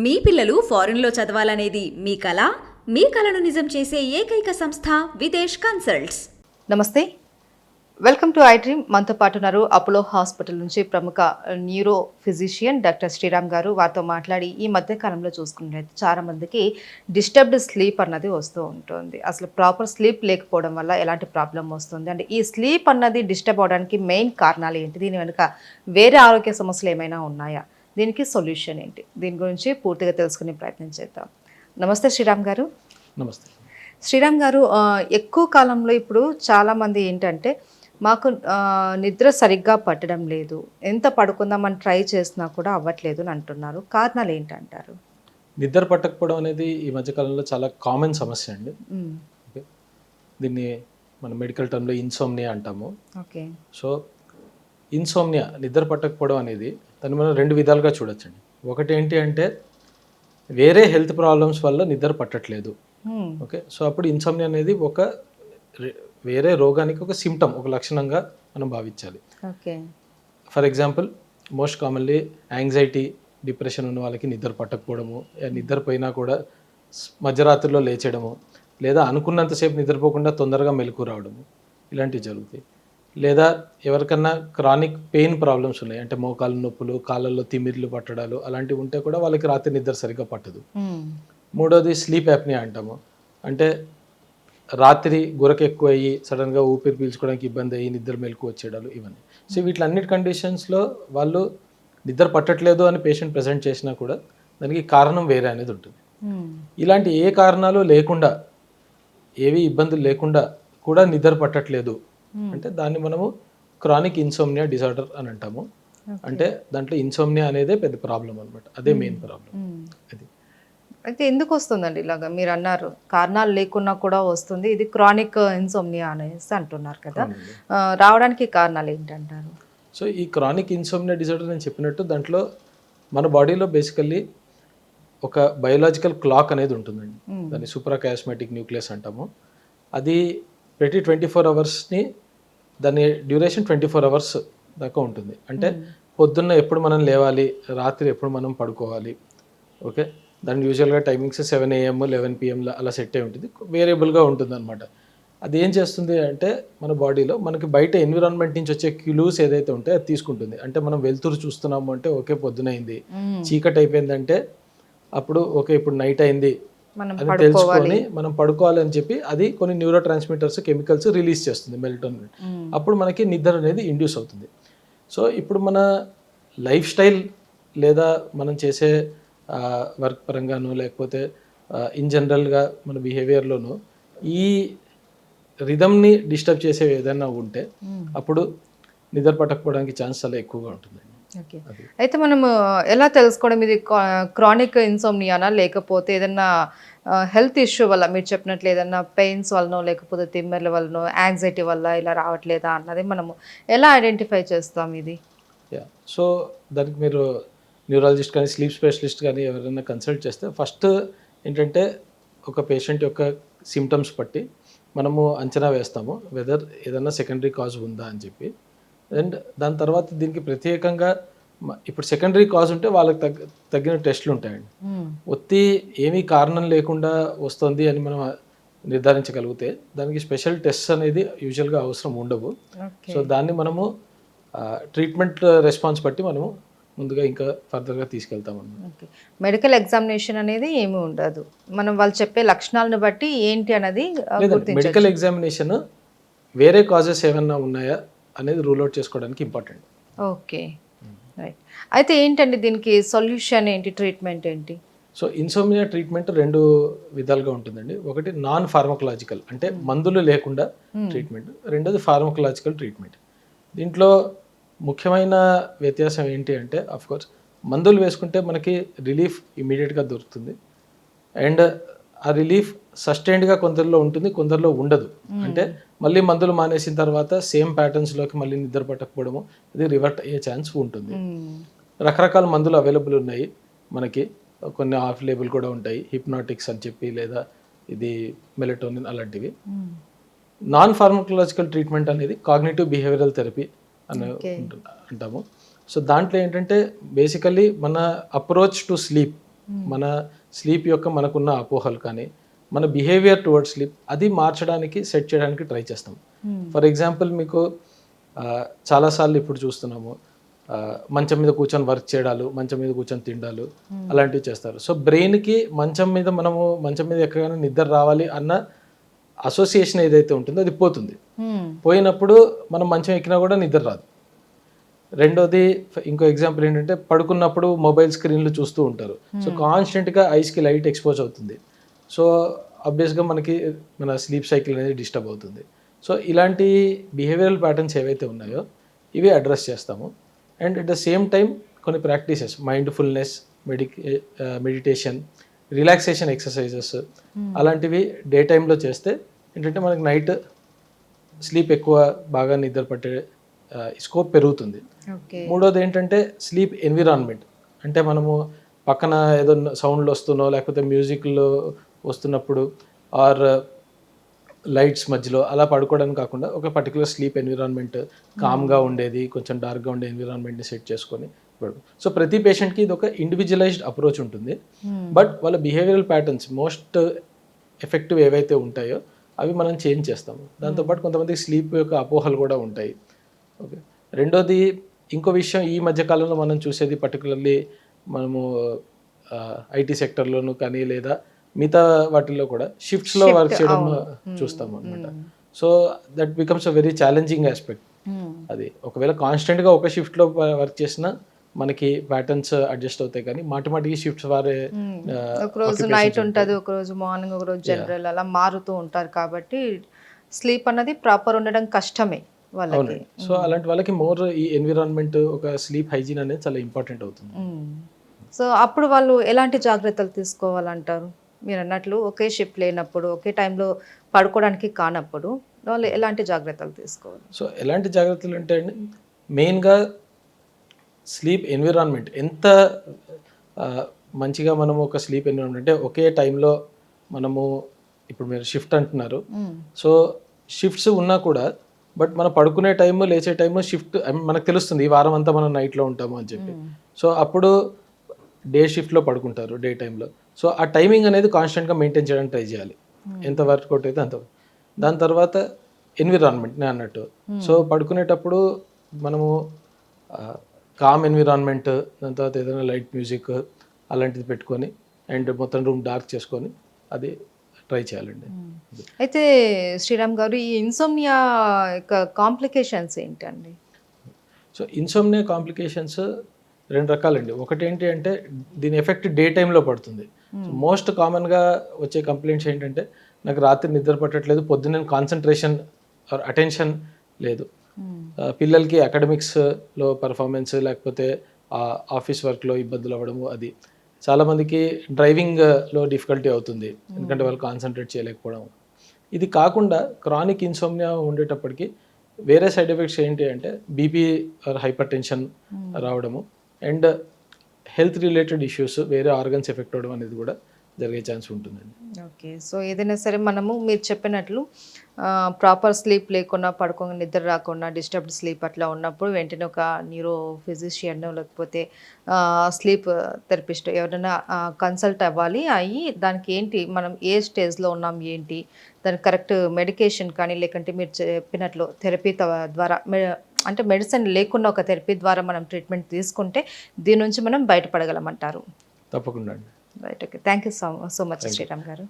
మీ పిల్లలు ఫారెన్లో చదవాలనేది మీ కల? మీ కలను నిజం చేసే ఏకైక సంస్థ విదేశ్ కన్సల్ట్స్. నమస్తే, వెల్కమ్ టు ఐ డ్రీమ్. మనతో పాటు ఉన్నారు అపోలో హాస్పిటల్ నుంచి ప్రముఖ న్యూరో ఫిజిషియన్ డాక్టర్ శ్రీరామ్ గారు. వారితో మాట్లాడి ఈ మధ్య కాలంలో చూసుకున్నట్లయితే చాలా మందికి డిస్టర్బ్డ్ స్లీప్ అన్నది వస్తూ ఉంటుంది. అసలు ప్రాపర్ స్లీప్ లేకపోవడం వల్ల ఎలాంటి ప్రాబ్లం వస్తుంది అంటే ఈ స్లీప్ అన్నది డిస్టర్బ్ అవడానికి మెయిన్ కారణాలు ఏంటి, దీని వెనుక వేరే ఆరోగ్య సమస్యలు ఏమైనా ఉన్నాయా, దీనికి సొల్యూషన్ ఏంటి, దీని గురించి పూర్తిగా తెలుసుకునే ప్రయత్నం చేద్దాం. నమస్తే శ్రీరామ్ గారు. నమస్తే శ్రీరామ్ గారు, ఎక్కువ కాలంలో ఇప్పుడు చాలామంది ఏంటంటే మాకు నిద్ర సరిగ్గా పట్టడం లేదు, ఎంత పడుకుందామని ట్రై చేసినా కూడా అవ్వట్లేదు అని అంటున్నారు. కారణాలు ఏంటంటారు? నిద్ర పట్టకపోవడం అనేది ఈ మధ్యకాలంలో చాలా కామన్ సమస్య అండి. ఓకే, దీన్ని మన మెడికల్ టర్మ్లో ఇన్సోమ్నియా అంటాము. ఓకే, సో ఇన్సోమ్నియా, నిద్ర పట్టకపోవడం అనేది దాన్ని మనం రెండు విధాలుగా చూడొచ్చండి. ఒకటి ఏంటి అంటే వేరే హెల్త్ ప్రాబ్లమ్స్ వల్ల నిద్ర పట్టట్లేదు. ఓకే, సో అప్పుడు ఇన్సోమ్నియా అనేది ఒక వేరే రోగానికి ఒక సిమ్టమ్, ఒక లక్షణంగా మనం భావించాలి. Okay, for example most commonly anxiety, depression ఉన్న వాళ్ళకి నిద్ర పట్టకపోవడము, నిద్రపోయినా కూడా మధ్యరాత్రిలో లేచడము, లేదా అనుకున్నంతసేపు నిద్రపోకుండా తొందరగా మెలకు రావడము, ఇలాంటివి జరుగుతాయి. లేదా ఎవరికన్నా క్రానిక్ పెయిన్ ప్రాబ్లమ్స్ ఉన్నాయి, అంటే మోకాలు నొప్పులు, కాళ్ళల్లో తిమ్మిర్లు పట్టడాలు అలాంటివి ఉంటే కూడా వాళ్ళకి రాత్రి నిద్ర సరిగ్గా పట్టదు. మూడోది స్లీప్ యాప్నియా అంటాము, అంటే రాత్రి గురక ఎక్కువ అయ్యి సడన్గా ఊపిరి పీల్చుకోవడానికి ఇబ్బంది అయ్యి నిద్ర మెలకు వచ్చేడాలు, ఇవన్నీ. సో వీటిలన్నిటి కండిషన్స్లో వాళ్ళు నిద్ర పట్టట్లేదు అని పేషెంట్ ప్రెజెంట్ చేసినా కూడా దానికి కారణం వేరే అనేది ఉంటుంది. ఇలాంటి ఏ కారణాలు లేకుండా, ఏవి ఇబ్బందులు లేకుండా కూడా నిద్ర పట్టట్లేదు అంటే దాన్ని మనము క్రానిక్ ఇన్సోమ్నియా డిజార్డర్ అని అంటాము. అంటే దాంట్లో ఇన్సోమ్నియా అనేదే పెద్ద ప్రాబ్లం అనమాట, అదే మెయిన్ ప్రాబ్లం. అది అయితే ఎందుకు వస్తుందండి ఇలాగా? మీరు అన్నారు కారణాలు లేకున్నా కూడా వస్తుంది, ఇది క్రానిక్ ఇన్సోమ్నియా అనేసి అంటున్నారు కదా, రావడానికి కారణాలు ఏంటంటారు? సో ఈ క్రానిక్ ఇన్సోమ్నియా డిజార్డర్ నేను చెప్పినట్టు దాంట్లో మన బాడీలో బేసికల్లీ ఒక బయోలాజికల్ క్లాక్ అనేది ఉంటుందండి, దాన్ని సూప్రాకయాస్మాటిక్ న్యూక్లియస్ అంటాము. అది ప్రతి 24 అవర్స్ని, దాని డ్యూరేషన్ 24 అవర్స్ దాకా ఉంటుంది. అంటే పొద్దున్న ఎప్పుడు మనం లేవాలి, రాత్రి ఎప్పుడు మనం పడుకోవాలి. ఓకే, దాని యూజువల్గా టైమింగ్స్ 7 AM 11 PM అలా సెట్ అయి ఉంటుంది, వేరియబుల్గా ఉంటుంది అనమాట. అది ఏం చేస్తుంది అంటే మన బాడీలో మనకి బయట ఎన్విరాన్మెంట్ నుంచి వచ్చే క్యూస్ ఏదైతే ఉంటే అది తీసుకుంటుంది. అంటే మనం వెలుతురు చూస్తున్నాము అంటే ఓకే పొద్దునైంది, చీకటి అయిపోయిందంటే అప్పుడు ఓకే ఇప్పుడు నైట్ అయింది అని తెలుసుకొని మనం పడుకోవాలి అని చెప్పి అది కొన్ని న్యూరో ట్రాన్స్మిటర్స్, కెమికల్స్ రిలీజ్ చేస్తుంది, మెలటోనిన్. అప్పుడు మనకి నిద్ర అనేది ఇండ్యూస్ అవుతుంది. సో ఇప్పుడు మన లైఫ్ స్టైల్ లేదా మనం చేసే వర్క్ పరంగాను లేకపోతే ఇన్ జనరల్గా మన బిహేవియర్లోనూ ఈ రిథమ్ని డిస్టర్బ్ చేసేవి ఏదైనా ఉంటే అప్పుడు నిద్ర పట్టకపోవడానికి ఛాన్స్ చాలా ఎక్కువగా ఉంటుందండి. ఓకే, అయితే మనము ఎలా తెలుసుకోవడం ఇది క్రానిక్ ఇన్సోమ్నియానా లేకపోతే ఏదన్నా హెల్త్ ఇష్యూ వల్ల, మీరు చెప్పినట్లు ఏదన్నా పెయిన్స్ వల్లనో లేకపోతే తిమ్మెర్ల వల్లనో యాంగ్జైటీ వల్ల ఇలా రావట్లేదా అన్నది మనము ఎలా ఐడెంటిఫై చేస్తాం ఇది? సో దానికి మీరు న్యూరాలజిస్ట్ కానీ స్లీప్ స్పెషలిస్ట్ కానీ ఎవరైనా కన్సల్ట్ చేస్తే ఫస్ట్ ఏంటంటే ఒక పేషెంట్ యొక్క సిమ్టమ్స్ బట్టి మనము అంచనా వేస్తాము వెదర్ ఏదైనా సెకండరీ కాజ్ ఉందా అని చెప్పి. అండ్ దాని తర్వాత దీనికి ప్రత్యేకంగా ఇప్పుడు సెకండరీ కాజ్ ఉంటే వాళ్ళకి తగ్గిన టెస్టులు ఉంటాయండి. ఒత్తి ఏమీ కారణం లేకుండా వస్తుంది అని మనం నిర్ధారించగలిగితే దానికి స్పెషల్ టెస్ట్ అనేది యూజువల్గా అవసరం ఉండవు. సో దాన్ని మనము ట్రీట్మెంట్ రెస్పాన్స్ బట్టి మనము ముందుగా ఇంకా ఫర్దర్గా తీసుకెళ్తాం అన్నమాట. మెడికల్ ఎగ్జామినేషన్ అనేది ఏమీ ఉండదు, మనం వాళ్ళు చెప్పే లక్షణాలను బట్టి ఏంటి అనేది. మెడికల్ ఎగ్జామినేషన్ వేరే కాజెస్ ఏమైనా ఉన్నాయా అనేది రూల్ అవుట్ చేసుకోవడానికి ఇంపార్టెంట్. Okay, right. అయితే ఏంటండి దీనికి సొల్యూషన్ ఏంటి, ట్రీట్మెంట్ ఏంటి? సో ఇన్సోమ్నియా ట్రీట్మెంట్ రెండు విధాలుగా ఉంటుందండి. ఒకటి నాన్ ఫార్మకలాజికల్, అంటే మందులు లేకుండా ట్రీట్మెంట్. రెండోది ఫార్మకలాజికల్ ట్రీట్మెంట్. దీంట్లో ముఖ్యమైన వ్యత్యాసం ఏంటి అంటే అఫ్కోర్స్ మందులు వేసుకుంటే మనకి రిలీఫ్ ఇమీడియట్గా దొరుకుతుంది. అండ్ ఆ రిలీఫ్ సస్టైన్డ్గా కొందరిలో ఉంటుంది, కొందరిలో ఉండదు. అంటే మళ్ళీ మందులు మానేసిన తర్వాత సేమ్ ప్యాటర్న్స్లోకి మళ్ళీ నిద్ర పట్టకపోవడము, అది రివర్ట్ అయ్యే ఛాన్స్ ఉంటుంది. రకరకాల మందులు అవైలబుల్ ఉన్నాయి మనకి, కొన్ని ఆఫ్ లేబుల్ కూడా ఉంటాయి, హిప్నాటిక్స్ అని చెప్పి లేదా ఇది మెలటోనిన్ అలాంటివి. నాన్ ఫార్మకలాజికల్ ట్రీట్మెంట్ అనేది కాగ్నిటివ్ బిహేవియరల్ థెరపీ అని అంటాము. సో దాంట్లో ఏంటంటే బేసికల్లీ మన అప్రోచ్ టు స్లీప్ మన స్లీప్ యొక్క మనకున్న అపోహలు కానీ మన బిహేవియర్ టువర్డ్స్ స్లీప్ అది మార్చడానికి సెట్ చేయడానికి ట్రై చేస్తాం. ఫర్ ఎగ్జాంపుల్ మీకు చాలాసార్లు ఇప్పుడు చూస్తున్నాము మంచం మీద కూర్చొని వర్క్ చేయడాలు, మంచం మీద కూర్చొని తినడాలు అలాంటివి చేస్తారు. సో బ్రెయిన్కి మంచం మీద ఎక్కగానే నిద్ర రావాలి అన్న అసోసియేషన్ ఏదైతే ఉంటుందో అది పోతుంది. పోయినప్పుడు మనం మంచం ఎక్కినా కూడా నిద్ర రాదు. రెండోది ఇంకో ఎగ్జాంపుల్ ఏంటంటే పడుకున్నప్పుడు మొబైల్ స్క్రీన్లు చూస్తూ ఉంటారు. సో కాన్స్టెంట్గా ఐస్కి లైట్ ఎక్స్పోజ్ అవుతుంది. సో ఆబ్వియస్గా మనకి మన స్లీప్ సైకిల్ అనేది డిస్టర్బ్ అవుతుంది. సో ఇలాంటి బిహేవియరల్ ప్యాటర్న్స్ ఏవైతే ఉన్నాయో ఇవి అడ్రస్ చేస్తాము. And at the same time కొన్ని practices, mindfulness, meditation, relaxation exercises అలాంటివి డే టైంలో చేస్తే ఏంటంటే మనకి నైట్ స్లీప్ ఎక్కువ బాగా నిద్ర పట్టే స్కోప్ పెరుగుతుంది. మూడోది ఏంటంటే స్లీప్ ఎన్విరాన్మెంట్, అంటే మనము పక్కన ఏదో సౌండ్లు వస్తున్నో లేకపోతే మ్యూజిక్లో వస్తున్నప్పుడు ఆర్ లైట్స్ మధ్యలో అలా పడుకోవడానికి కాకుండా ఒక పర్టికులర్ స్లీప్ ఎన్విరాన్మెంట్ కామ్గా ఉండేది, కొంచెం డార్క్గా ఉండే ఎన్విరాన్మెంట్ని సెట్ చేసుకొని పడుకో. సో ప్రతి పేషెంట్కి ఇది ఒక ఇండివిజువలైజ్డ్ అప్రోచ్ ఉంటుంది. బట్ వాళ్ళ బిహేవియరల్ ప్యాటర్న్స్ మోస్ట్ ఎఫెక్టివ్ ఏవైతే ఉంటాయో అవి మనం చేంజ్ చేస్తాము. దాంతోపాటు కొంతమందికి స్లీప్ యొక్క అపోహలు కూడా ఉంటాయి. ఓకే. రెండోది ఇంకో విషయం, ఈ మధ్యకాలంలో మనం చూసేది పర్టికులర్లీ మనము ఐటీ సెక్టర్లోనూ కానీ లేదా మిగతా వాటిల్లో కూడా షిఫ్ట్స్లో వర్క్ చేయడం చూస్తాము అనమాట. So that becomes a very challenging aspect. అది ఒకవేళ కాన్స్టెంట్గా ఒక షిఫ్ట్లో వర్క్ చేసినా మనకి ప్యాటర్న్స్ అడ్జస్ట్ అవుతాయి, కానీ మాటిమాటికి షిఫ్ట్స్ వారే ఒక రోజు నైట్ ఉంటుంది, ఒక రోజు మార్నింగ్, ఒక రోజు జనరల్ అలా మారుతూ ఉంటారు. కాబట్టి స్లీప్ అన్నది ప్రాపర్ ఉండడం కష్టమే వాళ్ళకి. సో అలాంటి వాళ్ళకి మోర్ ఈ ఎన్విరాన్మెంట్, ఒక స్లీప్ హైజీన్ అనేది చాలా ఇంపార్టెంట్ అవుతుంది. సో అప్పుడు వాళ్ళు ఎలాంటి జాగ్రత్తలు తీసుకోవాలంటారు? మీరు అన్నట్లు ఒకే షిఫ్ట్ లేనప్పుడు, ఒకే టైంలో పడుకోవడానికి కానప్పుడు వాళ్ళు ఎలాంటి జాగ్రత్తలు తీసుకోవాలి? సో ఎలాంటి జాగ్రత్తలు అంటే మెయిన్గా స్లీప్ ఎన్విరాన్మెంట్ ఎంత మంచిగా మనము ఒక స్లీప్ ఎన్విరాన్మెంట్ అంటే ఒకే టైంలో మనము, ఇప్పుడు మీరు షిఫ్ట్ అంటున్నారు, సో షిఫ్ట్స్ ఉన్నా కూడా బట్ మనం పడుకునే టైము లేచే టైము షిఫ్ట్ మనకు తెలుస్తుంది ఈ వారం అంతా మనం నైట్లో ఉంటాము అని చెప్పి. సో అప్పుడు డే షిఫ్ట్లో పడుకుంటారు డే టైంలో. సో ఆ టైమింగ్ అనేది కాన్స్టెంట్గా మెయింటైన్ చేయడానికి ట్రై చేయాలి, ఎంత వర్కౌట్ అయితే అంత. దాని తర్వాత ఎన్విరాన్మెంట్ నేను అన్నట్టు, సో పడుకునేటప్పుడు మనము కామ్ ఎన్విరాన్మెంట్, దాని తర్వాత ఏదైనా లైట్ మ్యూజిక్ అలాంటిది పెట్టుకొని అండ్ మొత్తం రూమ్ డార్క్ చేసుకొని అది ట్రై చేయాలండి. అయితే శ్రీరామ్ గారు, ఈ ఇన్సోమ్నియా యొక్క కాంప్లికేషన్స్ ఏంటండి? సో ఇన్సోమ్నియా కాంప్లికేషన్స్ రెండు రకాలండి. ఒకటి ఏంటి అంటే దీని ఎఫెక్ట్ డే టైంలో పడుతుంది. సో మోస్ట్ కామన్గా వచ్చే కంప్లైంట్స్ ఏంటంటే నాకు రాత్రి నిద్ర పట్టట్లేదు, పొద్దున్న కాన్సన్ట్రేషన్ ఆర్ అటెన్షన్ లేదు, పిల్లలకి అకాడమిక్స్లో పర్ఫార్మెన్స్ లేకపోతే ఆఫీస్ వర్క్లో ఇబ్బందులు అవ్వడము, అది చాలామందికి డ్రైవింగ్లో డిఫికల్టీ అవుతుంది ఎందుకంటే వాళ్ళు కాన్సన్ట్రేట్ చేయలేకపోవడం. ఇది కాకుండా క్రానిక్ ఇన్సోమ్నియా ఉండేటప్పటికి వేరే సైడ్ ఎఫెక్ట్స్ ఏంటి అంటే బీపీ ఆర్ హైపర్ టెన్షన్ రావడము అండ్ హెల్త్ రిలేటెడ్ ఇష్యూస్, వేరే ఆర్గన్స్ ఎఫెక్ట్ అవ్వడం అనేది కూడా జరిగే ఛాన్స్ ఉంటుందండి. ఓకే. సో ఏదైనా సరే మనము మీరు చెప్పినట్లు ప్రాపర్ స్లీప్ లేకుండా, పడుకోగా నిద్ర రాకుండా, డిస్టర్బ్డ్ స్లీప్ అట్లా ఉన్నప్పుడు వెంటనే ఒక న్యూరో ఫిజిషియన్ లేకపోతే స్లీప్ థెరపిస్ట్ ఎవరైనా కన్సల్ట్ అవ్వాలి. అయ్యి దానికి ఏంటి, మనం ఏ స్టేజ్లో ఉన్నాం ఏంటి, దానికి కరెక్ట్ మెడికేషన్ కానీ లేకంటే మీరు చెప్పినట్లు థెరపీ ద్వారా, అంటే మెడిసిన్ లేకుండా ఒక థెరపీ ద్వారా మనం ట్రీట్మెంట్ తీసుకుంటే దీని నుంచి మనం బయటపడగలమంటారు. తప్పకుండా అండి. Right. Okay. Thank you so much Sriram గారు.